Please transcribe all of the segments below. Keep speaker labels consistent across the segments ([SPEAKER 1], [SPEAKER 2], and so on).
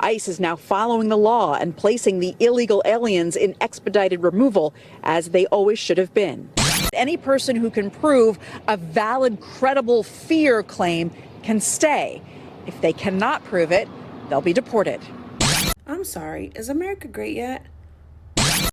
[SPEAKER 1] ICE is now following the law and placing the illegal aliens in expedited removal, as they always should have been. Any person who can prove a valid, credible fear claim can stay. If they cannot prove it, they'll be deported.
[SPEAKER 2] I'm sorry, is America great yet?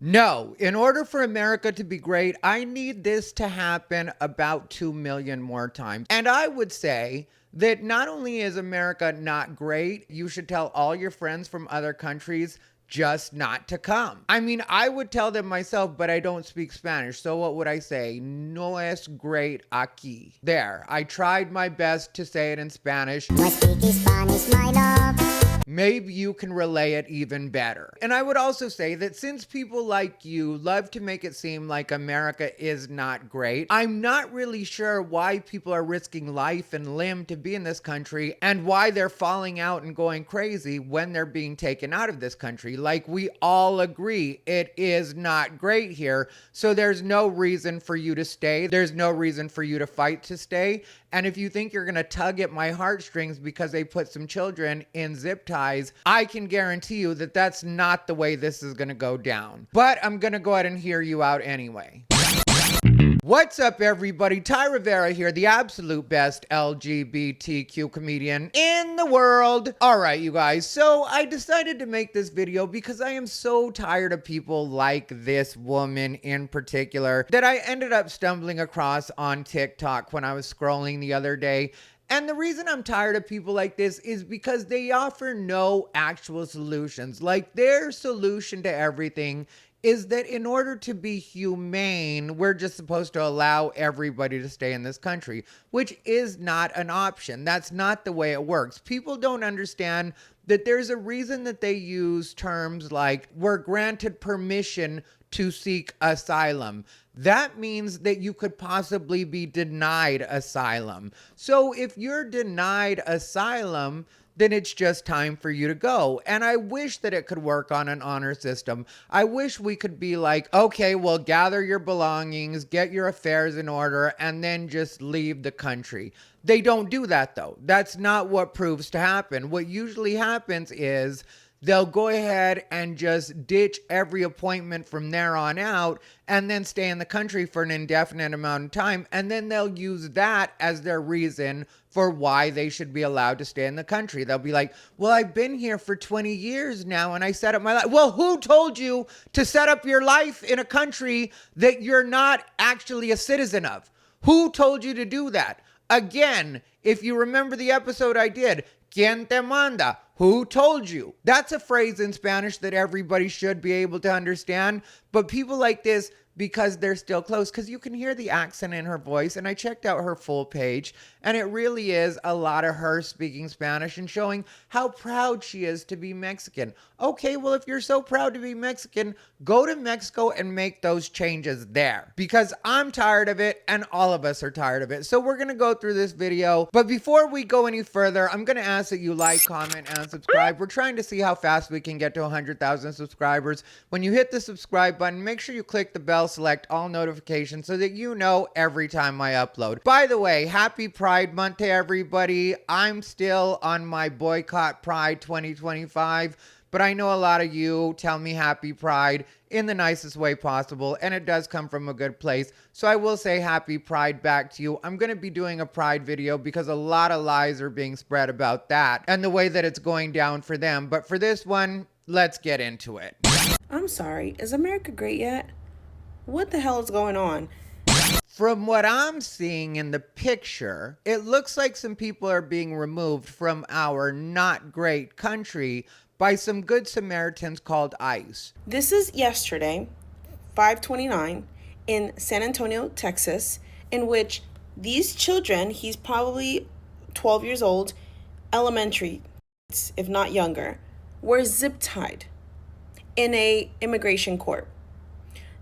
[SPEAKER 3] No, in order for America to be great, I need this to happen about 2 million more times. And I would say that not only is America not great, you should tell all your friends from other countries just not to come. I mean, I would tell them myself, but I don't speak Spanish. So what would I say? No es great aquí. There, I tried my best to say it in Spanish.
[SPEAKER 4] No speak Spanish, my love.
[SPEAKER 3] Maybe you can relay it even better. And I would also say that since people like you love to make it seem like America is not great, I'm not really sure why people are risking life and limb to be in this country and why they're falling out and going crazy when they're being taken out of this country. Like, we all agree it is not great here. So there's no reason for you to stay. There's no reason for you to fight to stay. And if you think you're going to tug at my heartstrings because they put some children in zip ties, I can guarantee you that that's not the way this is going to go down. But I'm going to go ahead and hear you out anyway. What's up, everybody? Ty Rivera here, the absolute best LGBTQ comedian in the world. All right, you guys, so I decided to make this video because I am so tired of people like this woman in particular that I ended up stumbling across on TikTok when I was scrolling the other day. And the reason I'm tired of people like this is because they offer no actual solutions. Like, their solution to everything is that in order to be humane, we're just supposed to allow everybody to stay in this country, which is not an option. That's not the way it works. People don't understand that there's a reason that they use terms like, we're granted permission to seek asylum. That means that you could possibly be denied asylum. So if you're denied asylum, then it's just time for you to go. And I wish that it could work on an honor system. I wish we could be like, okay, well, gather your belongings, get your affairs in order, and then just leave the country. They don't do that, though. That's not what proves to happen. What usually happens is they'll go ahead and just ditch every appointment from there on out and then stay in the country for an indefinite amount of time. And then they'll use that as their reason for why they should be allowed to stay in the country. They'll be like, well, I've been here for 20 years now and I set up my life. Well, who told you to set up your life in a country that you're not actually a citizen of? Who told you to do that? Again, if you remember the episode I did, ¿Quién te manda? Who told you? That's a phrase in Spanish that everybody should be able to understand. But people like this, because they're still close, because you can hear the accent in her voice. And I checked out her full page, and it really is a lot of her speaking Spanish and showing how proud she is to be Mexican. Okay, well, if you're so proud to be Mexican, go to Mexico and make those changes there, because I'm tired of it and all of us are tired of it. So we're going to go through this video. But before we go any further, I'm going to ask that you like, comment, and subscribe. We're trying to see how fast we can get to 100,000 subscribers. When you hit the subscribe button, make sure you click the bell, select all notifications so that you know every time I upload. By the way, happy Pride Month to everybody. I'm still on my boycott Pride 2025, but I know a lot of you tell me happy Pride in the nicest way possible, and it does come from a good place. So I will say happy Pride back to you. I'm going to be doing a Pride video because a lot of lies are being spread about that and the way that it's going down for them. But for this one, let's get into it.
[SPEAKER 2] I'm sorry, is America great yet? What the hell is going on?
[SPEAKER 3] From what I'm seeing in the picture, it looks like some people are being removed from our not great country by some good Samaritans called ICE.
[SPEAKER 2] This is yesterday, 5/29, in San Antonio, Texas, in which these children, he's probably 12 years old, elementary, if not younger, were zip tied in a immigration court.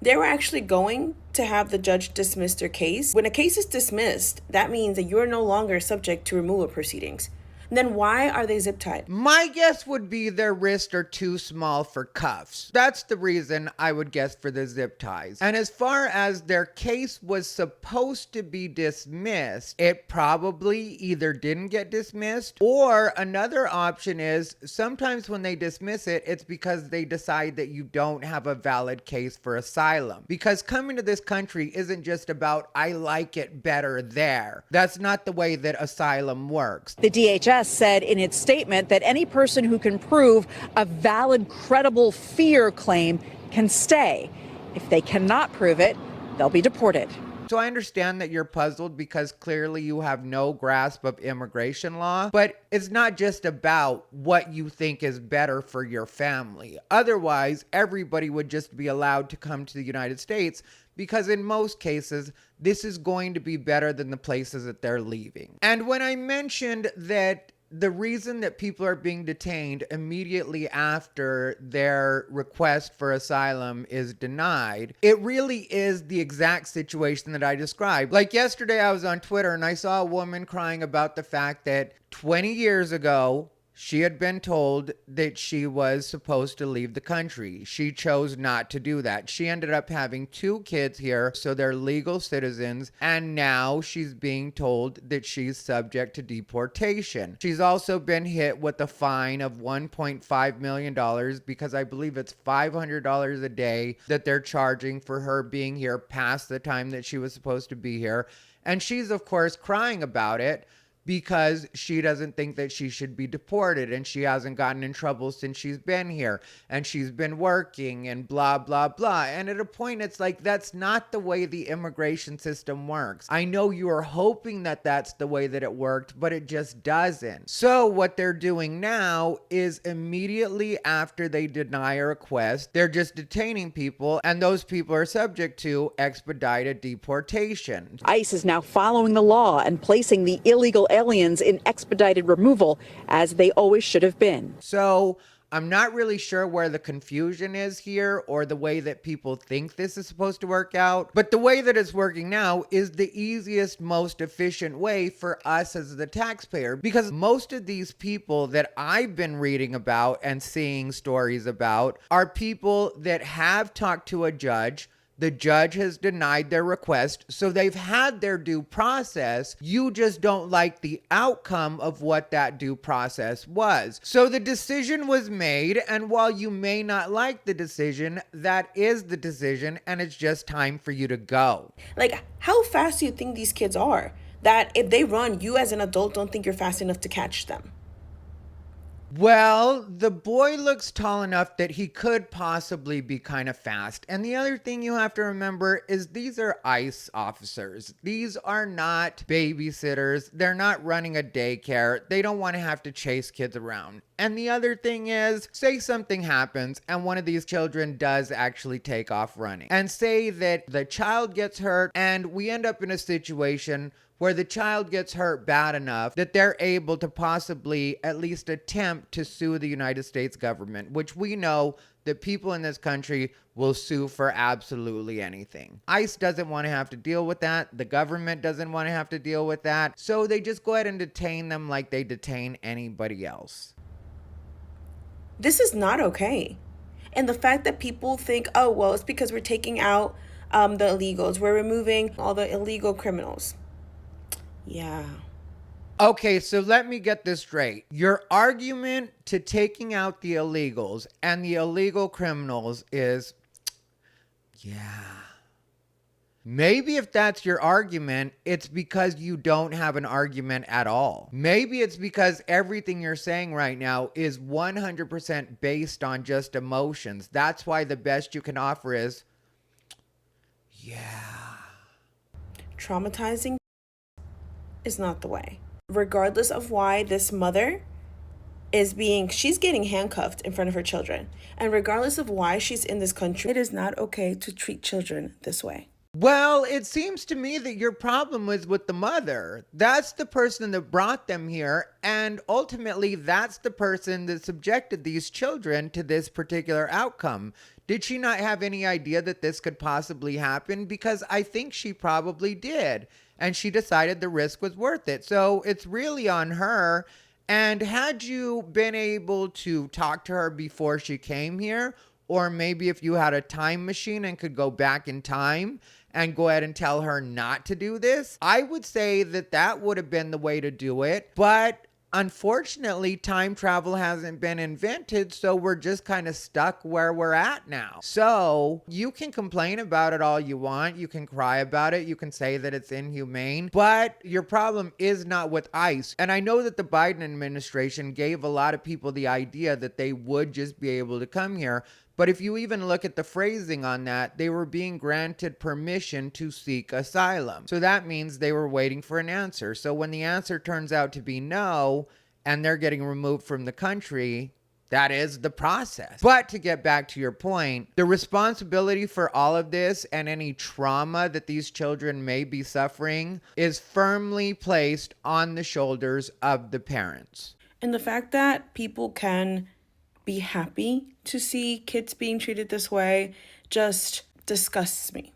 [SPEAKER 2] They were actually going to have the judge dismiss their case. When a case is dismissed, that means that you're no longer subject to removal proceedings. Then why are they zip tied?
[SPEAKER 3] My guess would be their wrists are too small for cuffs. That's the reason I would guess for the zip ties. And as far as their case was supposed to be dismissed, it probably either didn't get dismissed, or another option is sometimes when they dismiss it, it's because they decide that you don't have a valid case for asylum. Because coming to this country isn't just about, I like it better there. That's not the way that asylum works.
[SPEAKER 1] The DHS said in its statement that any person who can prove a valid, credible fear claim can stay. If they cannot prove it, they'll be deported.
[SPEAKER 3] So I understand that you're puzzled because clearly you have no grasp of immigration law, but it's not just about what you think is better for your family. Otherwise, everybody would just be allowed to come to the United States because in most cases, this is going to be better than the places that they're leaving. And when I mentioned that the reason that people are being detained immediately after their request for asylum is denied, it really is the exact situation that I described. Like yesterday, I was on Twitter and I saw a woman crying about the fact that 20 years ago, she had been told that she was supposed to leave the country. She chose not to do that. She ended up having 2 kids here, so they're legal citizens, and now she's being told that she's subject to deportation. She's also been hit with a fine of $1.5 million because I believe it's $500 a day that they're charging for her being here past the time that she was supposed to be here. And she's, of course, crying about it, because she doesn't think that she should be deported and she hasn't gotten in trouble since she's been here and she's been working and blah, blah, blah. And at a point, it's like, that's not the way the immigration system works. I know you are hoping that that's the way that it worked, but it just doesn't. So what they're doing now is immediately after they deny a request, they're just detaining people, and those people are subject to expedited deportation.
[SPEAKER 1] ICE is now following the law and placing the illegal aliens in expedited removal, as they always should have been.
[SPEAKER 3] So I'm not really sure where the confusion is here or the way that people think this is supposed to work out. But the way that it's working now is the easiest, most efficient way for us as the taxpayer, because most of these people that I've been reading about and seeing stories about are people that have talked to a judge. The judge has denied their request, so they've had their due process. You just don't like the outcome of what that due process was. So the decision was made, and while you may not like the decision, that is the decision, and it's just time for you to go.
[SPEAKER 2] Like, how fast do you think these kids are? That if they run, you as an adult don't think you're fast enough to catch them.
[SPEAKER 3] Well, the boy looks tall enough that he could possibly be kind of fast. And the other thing you have to remember is these are ICE officers. These are not babysitters. They're not running a daycare. They don't want to have to chase kids around. And the other thing is, say something happens and one of these children does actually take off running. And say that the child gets hurt and we end up in a situation where the child gets hurt bad enough that they're able to possibly at least attempt to sue the United States government, which we know that people in this country will sue for absolutely anything. ICE doesn't want to have to deal with that. The government doesn't want to have to deal with that. So they just go ahead and detain them like they detain anybody else.
[SPEAKER 2] This is not okay. And the fact that people think, oh, well, it's because we're taking out the illegals. We're removing all the illegal criminals. Yeah.
[SPEAKER 3] Okay, so let me get this straight. Your argument to taking out the illegals and the illegal criminals is, yeah. Maybe if that's your argument, it's because you don't have an argument at all. Maybe it's because everything you're saying right now is 100% based on just emotions. That's why the best you can offer is, yeah.
[SPEAKER 2] Traumatizing is not the way. Regardless of why this mother she's getting handcuffed in front of her children. And regardless of why she's in this country, it is not okay to treat children this way.
[SPEAKER 3] Well, it seems to me that your problem was with the mother. That's the person that brought them here. And ultimately, that's the person that subjected these children to this particular outcome. Did she not have any idea that this could possibly happen? Because I think she probably did. And she decided the risk was worth it. So it's really on her. And had you been able to talk to her before she came here, or maybe if you had a time machine and could go back in time and go ahead and tell her not to do this, I would say that that would have been the way to do it. But unfortunately, time travel hasn't been invented, so we're just kind of stuck where we're at now. So you can complain about it all you want. You can cry about it. You can say that it's inhumane, but your problem is not with ICE. And I know that the Biden administration gave a lot of people the idea that they would just be able to come here. But if you even look at the phrasing on that, they were being granted permission to seek asylum. So that means they were waiting for an answer. So when the answer turns out to be no, and they're getting removed from the country, that is the process. But to get back to your point, the responsibility for all of this and any trauma that these children may be suffering is firmly placed on the shoulders of the parents.
[SPEAKER 2] And the fact that people can be happy to see kids being treated this way just disgusts me,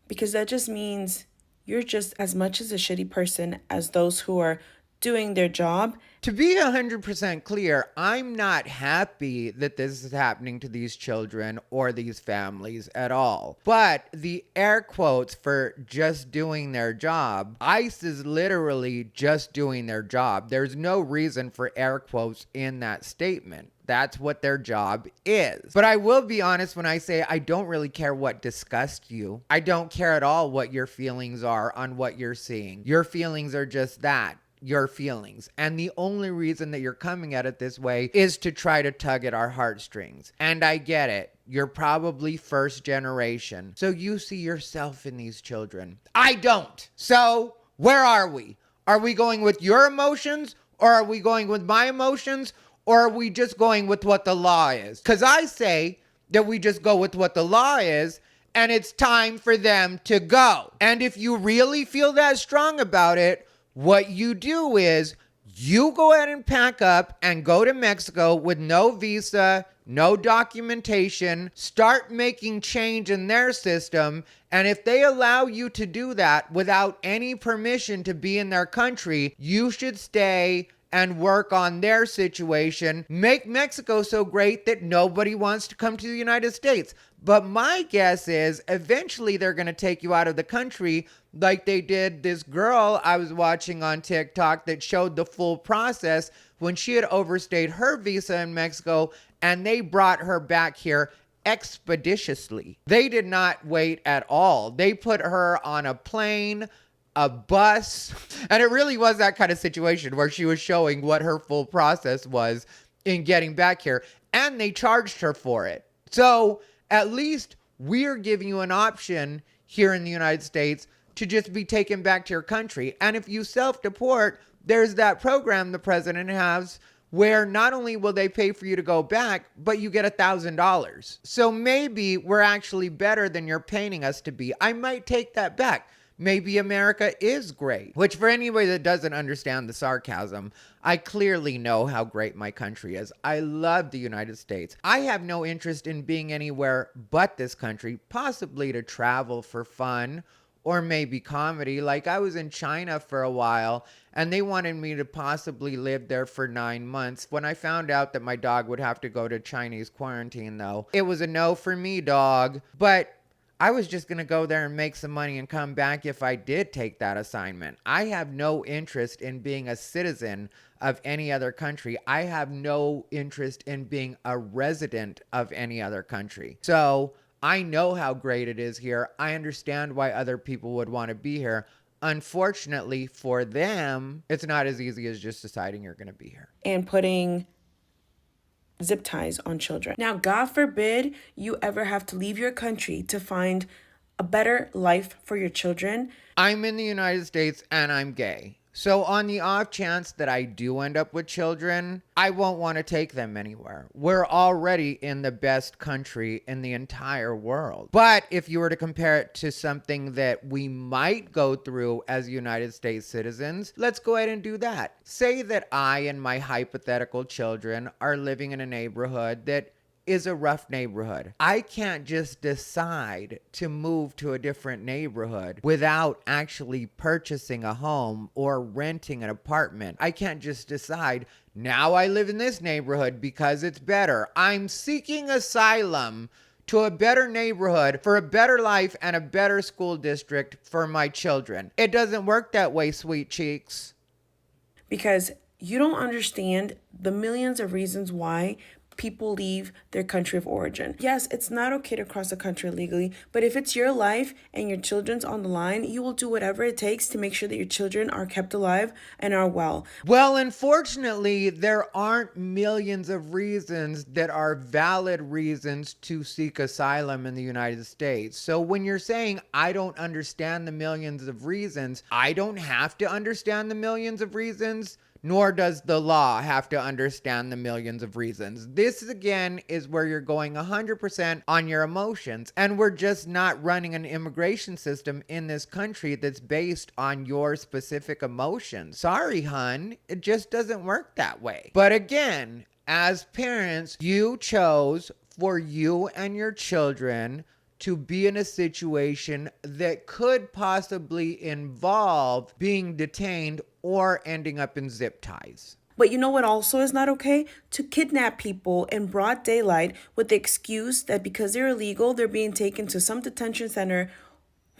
[SPEAKER 2] because that just means you're just as much as a shitty person as those who are doing their job.
[SPEAKER 3] To be 100% clear, I'm not happy that this is happening to these children or these families at all. But the air quotes for just doing their job, ICE is literally just doing their job. There's no reason for air quotes in that statement. That's what their job is. But I will be honest when I say I don't really care what disgusts you. I don't care at all what your feelings are on what you're seeing. Your feelings are just that. Your feelings. And the only reason that you're coming at it this way is to try to tug at our heartstrings. And I get it. You're probably first generation. So you see yourself in these children. I don't. So where are we? Are we going with your emotions, or are we going with my emotions, or are we just going with what the law is? Because I say that we just go with what the law is, and it's time for them to go. And if you really feel that strong about it, what you do is you go ahead and pack up and go to Mexico with no visa, no documentation, start making change in their system. And if they allow you to do that without any permission to be in their country, you should stay and work on their situation. Make Mexico so great that nobody wants to come to the United States. But my guess is eventually they're going to take you out of the country, like they did this girl I was watching on TikTok that showed the full process when she had overstayed her visa in Mexico, and they brought her back here expeditiously. They did not wait at all. They put her on a plane, a bus, and it really was that kind of situation where she was showing what her full process was in getting back here, and they charged her for it. So at least we're giving you an option here in the United States to just be taken back to your country. And if you self-deport, there's that program the president has where not only will they pay for you to go back, but you get $1,000. So maybe we're actually better than you're painting us to be. I might take that back. Maybe America is great. Which, for anybody that doesn't understand the sarcasm, I clearly know how great my country is. I love the United States. I have no interest in being anywhere but this country, possibly to travel for fun or maybe comedy. Like I was in China for a while and they wanted me to possibly live there for 9 months. When I found out that my dog would have to go to Chinese quarantine though, it was a no for me, dog. But I was just going to go there and make some money and come back if I did take that assignment. I have no interest in being a citizen of any other country. I have no interest in being a resident of any other country. So I know how great it is here. I understand why other people would want to be here. Unfortunately for them, it's not as easy as just deciding you're going to be here.
[SPEAKER 2] And putting zip ties on children. Now, God forbid you ever have to leave your country to find a better life for your children.
[SPEAKER 3] I'm in the United States and I'm gay. So on the off chance that I do end up with children, I won't want to take them anywhere. We're already in the best country in the entire world. But if you were to compare it to something that we might go through as United States citizens, let's go ahead and do that. Say that I and my hypothetical children are living in a neighborhood that is a rough neighborhood. I can't just decide to move to a different neighborhood without actually purchasing a home or renting an apartment. I can't just decide, now I live in this neighborhood because it's better. I'm seeking asylum to a better neighborhood for a better life and a better school district for my children. It doesn't work that way, sweet cheeks.
[SPEAKER 2] Because you don't understand the millions of reasons why people leave their country of origin. Yes, it's not okay to cross the country illegally, but if it's your life and your children's on the line, you will do whatever it takes to make sure that your children are kept alive and are well.
[SPEAKER 3] Well, unfortunately, there aren't millions of reasons that are valid reasons to seek asylum in the United States. So when you're saying, I don't understand the millions of reasons, I don't have to understand the millions of reasons. Nor does the law have to understand the millions of reasons. This, again, is where you're going 100% on your emotions. And we're just not running an immigration system in this country that's based on your specific emotions. Sorry, hun. It just doesn't work that way. But again, as parents, you chose for you and your children to be in a situation that could possibly involve being detained or ending up in zip ties.
[SPEAKER 2] But you know what also is not okay? To kidnap people in broad daylight with the excuse that because they're illegal, they're being taken to some detention center,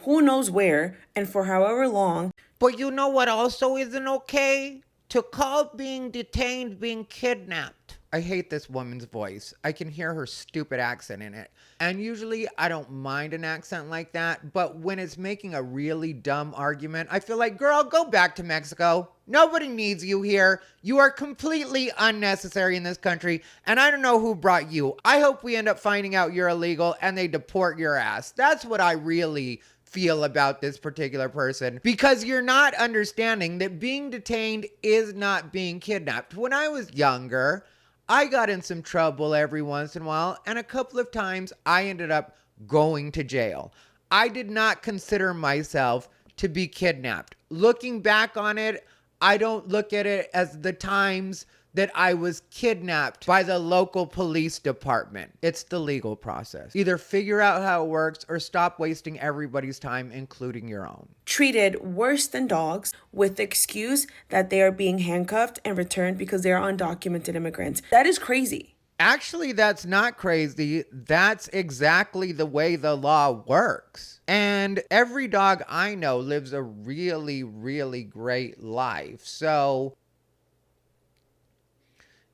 [SPEAKER 2] who knows where, and for however long.
[SPEAKER 3] But you know what also isn't okay? To call being detained being kidnapped. I hate this woman's voice. I can hear her stupid accent in it. And usually I don't mind an accent like that, but when it's making a really dumb argument, I feel like, girl, go back to Mexico. Nobody needs you here. You are completely unnecessary in this country, and I don't know who brought you. I hope we end up finding out you're illegal and they deport your ass. That's what I really feel about this particular person, because you're not understanding that being detained is not being kidnapped. When I was younger, I got in some trouble every once in a while, and a couple of times I ended up going to jail. I did not consider myself to be kidnapped. Looking back on it, I don't look at it as the times that I was kidnapped by the local police department. It's the legal process. Either figure out how it works or stop wasting everybody's time, including your own.
[SPEAKER 2] Treated worse than dogs with the excuse that they are being handcuffed and returned because they are undocumented immigrants. That is crazy.
[SPEAKER 3] Actually, that's not crazy. That's exactly the way the law works. And every dog I know lives a really, really great life. So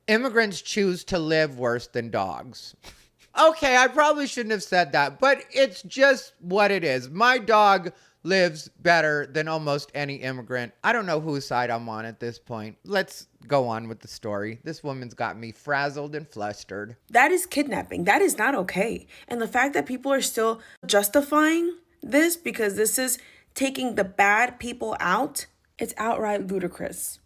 [SPEAKER 3] immigrants choose to live worse than dogs. Okay, I probably shouldn't have said that, but it's just what it is. My dog lives better than almost any immigrant. I don't know whose side I'm on at this point. Let's go on with the story. This woman's got me frazzled and flustered.
[SPEAKER 2] That is kidnapping. That is not okay. And the fact that people are still justifying this because this is taking the bad people out, it's outright ludicrous.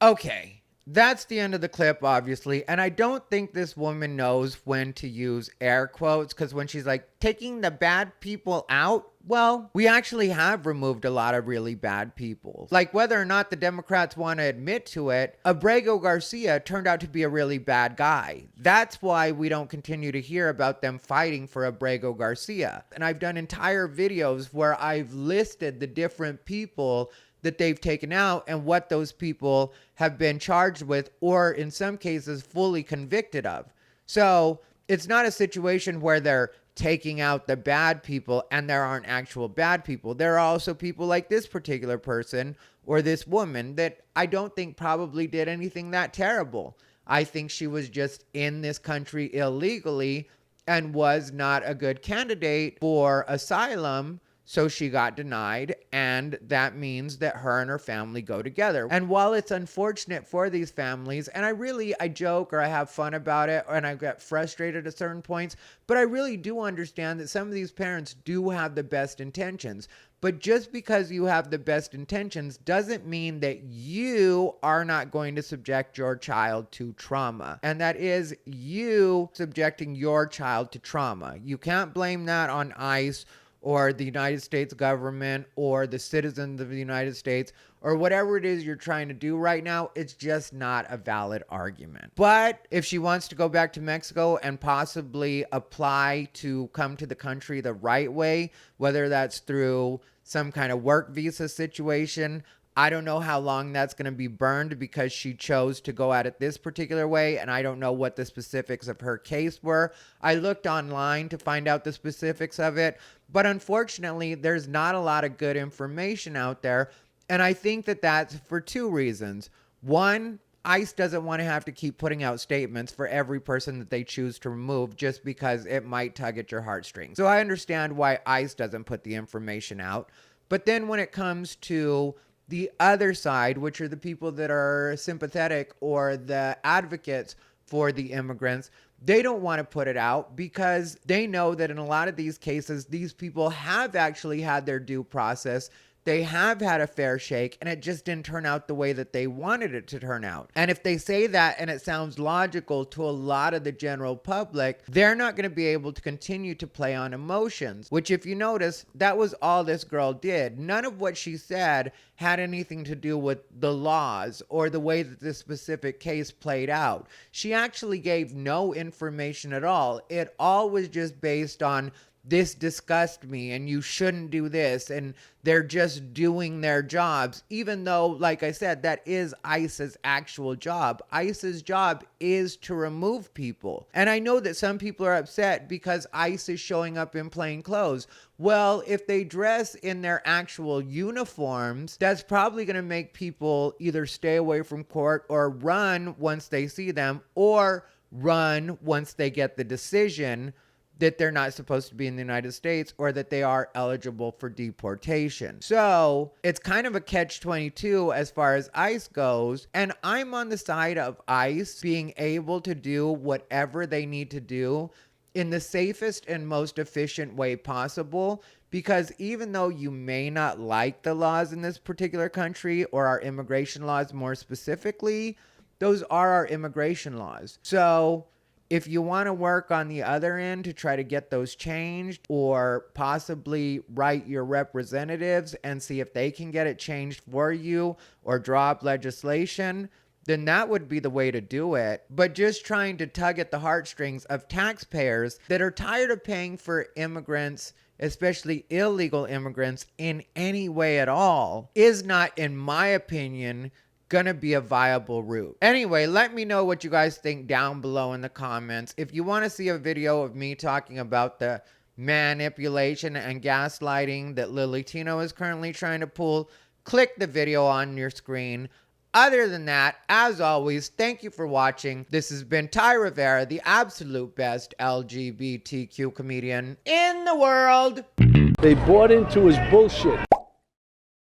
[SPEAKER 3] Okay. That's the end of the clip, obviously. And I don't think this woman knows when to use air quotes, because when she's like, taking the bad people out, well, we actually have removed a lot of really bad people. Like, whether or not the Democrats want to admit to it, Abrego Garcia turned out to be a really bad guy. That's why we don't continue to hear about them fighting for Abrego Garcia. And I've done entire videos where I've listed the different people that they've taken out and what those people have been charged with, or in some cases fully convicted of. So it's not a situation where they're taking out the bad people and there aren't actual bad people. There are also people like this particular person or this woman that I don't think probably did anything that terrible. I think she was just in this country illegally and was not a good candidate for asylum. So she got denied, and that means that her and her family go together. And while it's unfortunate for these families, and I joke or I have fun about it, and I get frustrated at certain points, but I really do understand that some of these parents do have the best intentions. But just because you have the best intentions doesn't mean that you are not going to subject your child to trauma. And that is you subjecting your child to trauma. You can't blame that on ICE or the United States government or the citizens of the United States or whatever it is you're trying to do right now, it's just not a valid argument. But if she wants to go back to Mexico and possibly apply to come to the country the right way, whether that's through some kind of work visa situation, I don't know how long that's going to be burned because she chose to go at it this particular way, and I don't know what the specifics of her case were. I looked online to find out the specifics of it, but unfortunately, there's not a lot of good information out there, and I think that that's for two reasons. One, ICE doesn't want to have to keep putting out statements for every person that they choose to remove just because it might tug at your heartstrings. So I understand why ICE doesn't put the information out, but then when it comes to the other side, which are the people that are sympathetic or the advocates for the immigrants, they don't want to put it out because they know that in a lot of these cases, these people have actually had their due process. They have had a fair shake, and it just didn't turn out the way that they wanted it to turn out. And if they say that and it sounds logical to a lot of the general public, they're not going to be able to continue to play on emotions, which if you notice, that was all this girl did. None of what she said had anything to do with the laws or the way that this specific case played out. She actually gave no information at all. It all was just based on this disgusts me and you shouldn't do this, and they're just doing their jobs, even though, like I said, that is ICE's actual job. ICE's job is to remove people. And I know that some people are upset because ICE is showing up in plain clothes. Well, if they dress in their actual uniforms, that's probably going to make people either stay away from court or run once they see them, or run once they get the decision that they're not supposed to be in the United States or that they are eligible for deportation. So it's kind of a catch-22 as far as ICE goes. And I'm on the side of ICE being able to do whatever they need to do in the safest and most efficient way possible. Because even though you may not like the laws in this particular country, or our immigration laws more specifically, those are our immigration laws. So if you want to work on the other end to try to get those changed, or possibly write your representatives and see if they can get it changed for you or draw up legislation, then that would be the way to do it. But just trying to tug at the heartstrings of taxpayers that are tired of paying for immigrants, especially illegal immigrants, in any way at all, is not, in my opinion, gonna be a viable route. Anyway, let me know what you guys think down below in the comments. If you want to see a video of me talking about the manipulation and gaslighting that Lily Tino is currently trying to pull, click the video on your screen. Other than that, as always, thank you for watching. This has been Ty Rivera, the absolute best LGBTQ comedian in the world.
[SPEAKER 5] They bought into his bullshit.